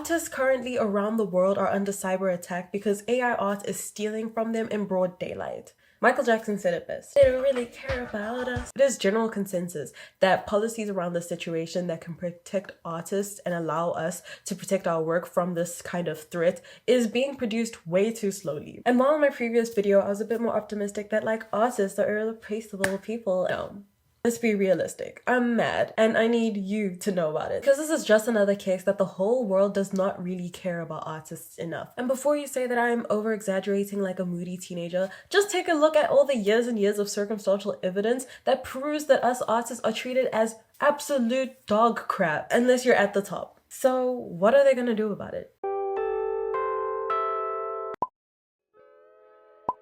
Artists currently around the world are under cyber attack because AI art is stealing from them in broad daylight. Michael Jackson said it best. They don't really care about us. There's general consensus that policies around the situation that can protect artists and allow us to protect our work from this kind of threat is being produced way too slowly. And while in my previous video, I was a bit more optimistic that like artists are irreplaceable people. No. Let's be realistic. I'm mad and I need you to know about it because this is just another case that the whole world does not really care about artists enough. And before you say that I'm over exaggerating like a moody teenager, just take a look at all the years and years of circumstantial evidence that proves that us artists are treated as absolute dog crap unless you're at the top. So what are they gonna do about it?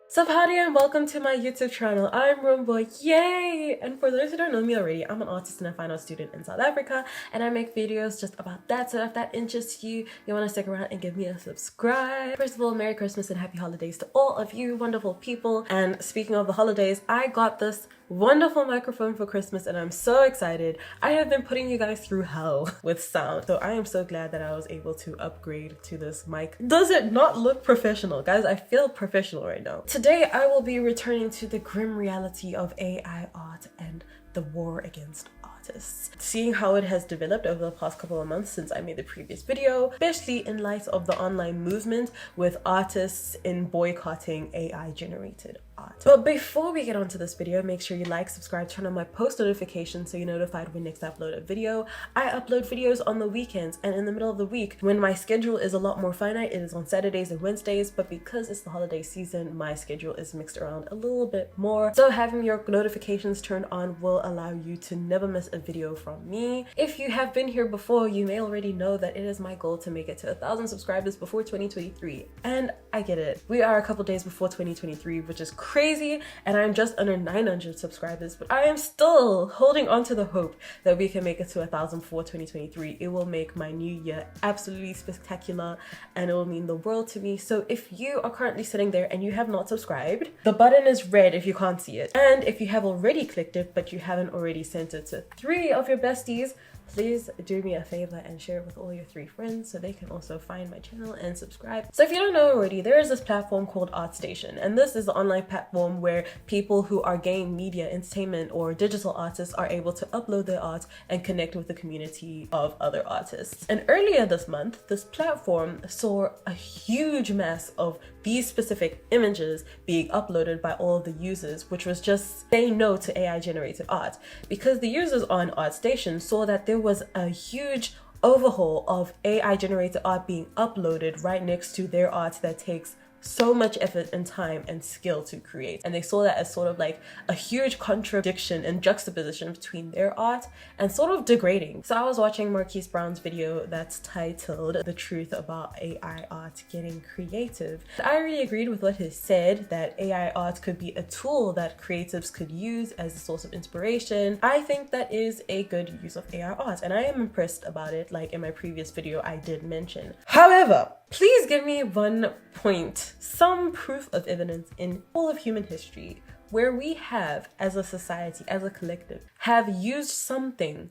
Sup howdy and welcome to my YouTube channel. I'm Rumbo, yay! And for those who don't know me already, I'm an artist and a fine art student in South Africa and I make videos just about that, so if that interests you, you want to stick around and give me a subscribe. First of all, Merry Christmas and Happy Holidays to all of you wonderful people. And speaking of the holidays, I got this wonderful microphone for Christmas and I'm so excited. I have been putting you guys through hell with sound, so I am so glad that I was able to upgrade to this mic. Does it not look professional? Guys, I feel professional right now. Today I will be returning to the grim reality of AI art and the war against artists. Seeing how it has developed over the past couple of months since I made the previous video, especially in light of the online movement with artists in boycotting AI generated art. But before we get onto this video, make sure you like, subscribe, turn on my post notifications so you're notified when next I upload a video. I upload videos on the weekends and in the middle of the week when my schedule is a lot more finite. It is on Saturdays and Wednesdays, but because it's the holiday season, my schedule is mixed around a little bit more. So having your notifications turned on will allow you to never miss a video from me. If you have been here before, you may already know that it is my goal to make it to 1,000 subscribers before 2023. And I get it. We are a couple days before 2023, which is crazy, and I'm just under 900 subscribers, but I am still holding on to the hope that we can make it to 1,000 for 2023. It will make my new year absolutely spectacular and it will mean the world to me. So if you are currently sitting there and you have not subscribed, the button is red if you can't see it. And if you have already clicked it but you haven't already sent it to 3 of your besties, please do me a favor and share it with all your 3 friends so they can also find my channel and subscribe. So if you don't know already, there is this platform called ArtStation, and this is the online platform where people who are game, media, entertainment, or digital artists are able to upload their art and connect with the community of other artists. And earlier this month, this platform saw a huge mass of these specific images being uploaded by all of the users, which was just saying no to AI generated art, because the users on ArtStation saw that there was a huge overhaul of AI generated art being uploaded right next to their art that takes so much effort and time and skill to create. And they saw that as sort of like a huge contradiction and juxtaposition between their art and sort of degrading. So I was watching Marquise Brown's video that's titled "The Truth About AI Art Getting Creative." I really agreed with what he said, that AI art could be a tool that creatives could use as a source of inspiration. I think that is a good use of AI art and I am impressed about it, like in my previous video I did mention. However, please give me one point, some proof of evidence in all of human history where we have, as a society, as a collective, have used something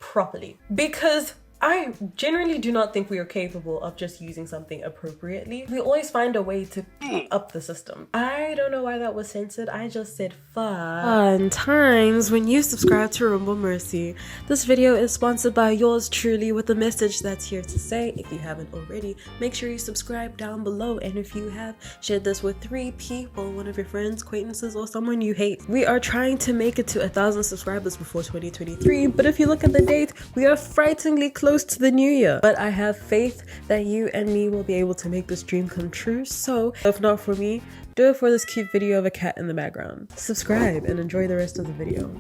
properly. Because I generally do not think we are capable of just using something appropriately. We always find a way to up the system. I don't know why that was censored. I just said fun times when you subscribe to Rumbo Mercy. This video is sponsored by yours truly with a message that's here to say, if you haven't already, make sure you subscribe down below. And if you have, share this with 3 people, one of your friends, acquaintances, or someone you hate. We are trying to make it to 1,000 subscribers before 2023, but if you look at the date, we are frighteningly close to the new year. But I have faith that you and me will be able to make this dream come true. So if not for me, do it for this cute video of a cat in the background. Subscribe and enjoy the rest of the video.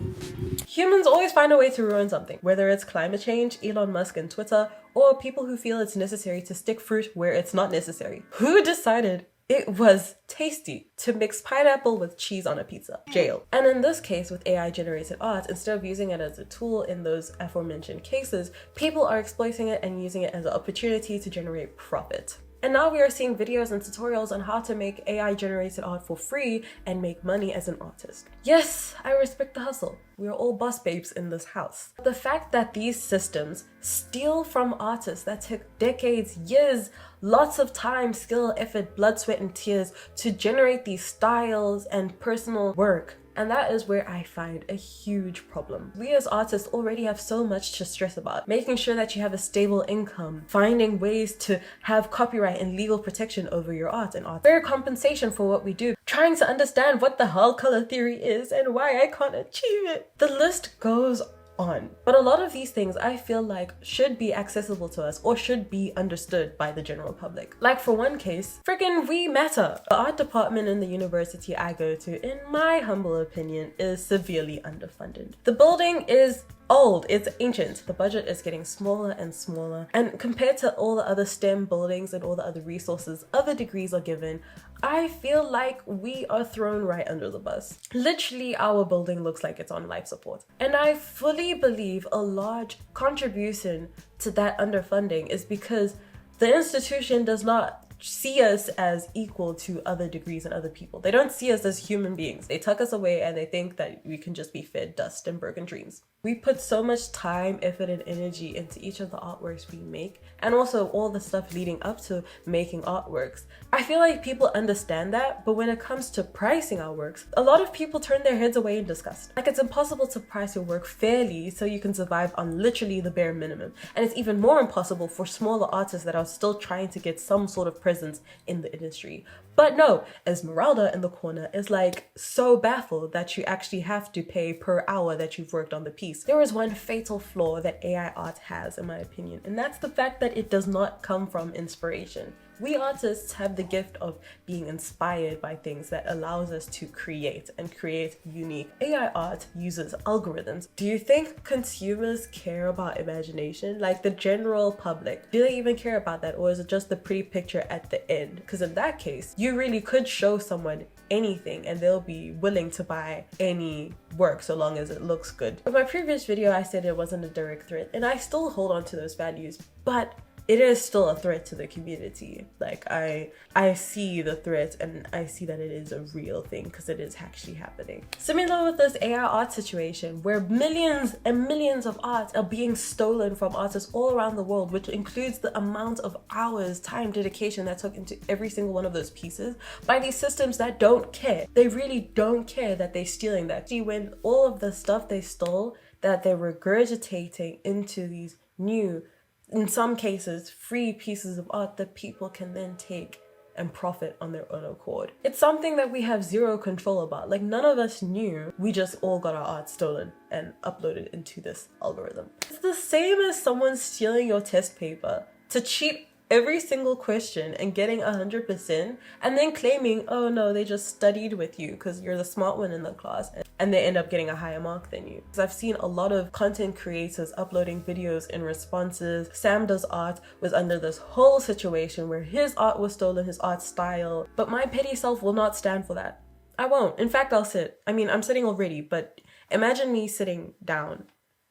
Humans always find a way to ruin something, whether it's climate change, Elon Musk and Twitter, or people who feel it's necessary to stick fruit where it's not necessary. Who decided it was tasty to mix pineapple with cheese on a pizza? Jail. And in this case with AI generated art, instead of using it as a tool in those aforementioned cases, people are exploiting it and using it as an opportunity to generate profit. And now we are seeing videos and tutorials on how to make AI generated art for free and make money as an artist. Yes, I respect the hustle. We are all boss babes in this house. The fact that these systems steal from artists that took decades, years, lots of time, skill, effort, blood, sweat, and tears to generate these styles and personal work. And that is where I find a huge problem. We as artists already have so much to stress about. Making sure that you have a stable income, finding ways to have copyright and legal protection over your art and fair compensation for what we do, trying to understand what the hell color theory is and why I can't achieve it. The list goes on. But a lot of these things I feel like should be accessible to us or should be understood by the general public. Like for one case, friggin' we matter. The art department in the university I go to, in my humble opinion, is severely underfunded. The building is old, it's ancient. The budget is getting smaller and smaller. And compared to all the other STEM buildings and all the other resources other degrees are given, I feel like we are thrown right under the bus. Literally, our building looks like it's on life support. And I fully believe a large contribution to that underfunding is because the institution does not see us as equal to other degrees and other people. They don't see us as human beings. They tuck us away and they think that we can just be fed dust and broken dreams. We put so much time, effort, and energy into each of the artworks we make, and also all the stuff leading up to making artworks. I feel like people understand that, but when it comes to pricing our works, a lot of people turn their heads away in disgust. Like, it's impossible to price your work fairly so you can survive on literally the bare minimum. And it's even more impossible for smaller artists that are still trying to get some sort of presence in the industry. But no, Esmeralda in the corner is like so baffled that you actually have to pay per hour that you've worked on the piece. There is one fatal flaw that AI art has, in my opinion, and that's the fact that it does not come from inspiration. We artists have the gift of being inspired by things that allows us to create and create unique. AI art uses algorithms. Do you think consumers care about imagination? Like the general public, do they even care about that? Or is it just the pretty picture at the end? Because in that case, you really could show someone anything and they'll be willing to buy any work so long as it looks good. In my previous video, I said it wasn't a direct threat, and I still hold on to those values, but it is still a threat to the community. Like I see the threat and I see that it is a real thing because it is actually happening. Similar with this AI art situation where millions and millions of art are being stolen from artists all around the world, which includes the amount of hours, time, dedication that took into every single one of those pieces by these systems that don't care. They really don't care that they're stealing that. See, when all of the stuff they stole that they're regurgitating into these new, in some cases, free pieces of art that people can then take and profit on their own accord. It's something that we have zero control about. Like, none of us knew. We just all got our art stolen and uploaded into this algorithm. It's the same as someone stealing your test paper to cheat every single question and getting 100% and then claiming, oh no, they just studied with you because you're the smart one in the class, and they end up getting a higher mark than you. Because I've seen a lot of content creators uploading videos in responses. Sam Does Art was under this whole situation where his art was stolen, his art style, but my petty self will not stand for that. I won't. In fact, I'll sit. I mean, I'm sitting already, but imagine me sitting down.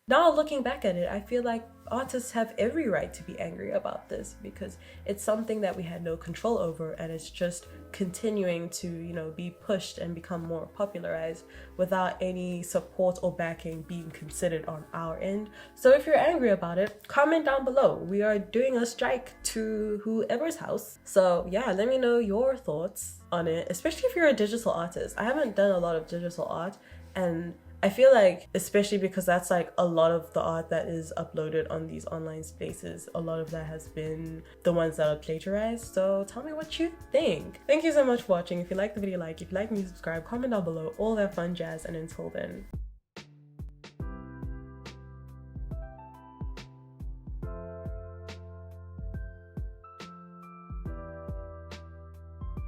Now looking back at it, I feel like artists have every right to be angry about this because it's something that we had no control over, and it's just continuing to, you know, be pushed and become more popularized without any support or backing being considered on our end. So if you're angry about it, comment down below. We are doing a strike to whoever's house. So yeah, let me know your thoughts on it, especially if you're a digital artist. I haven't done a lot of digital art, and I feel like, especially because that's like a lot of the art that is uploaded on these online spaces, a lot of that has been the ones that are plagiarized. So tell me what you think. Thank you so much for watching. If you like the video, like. If you like me, subscribe, comment down below, all that fun jazz, and until then.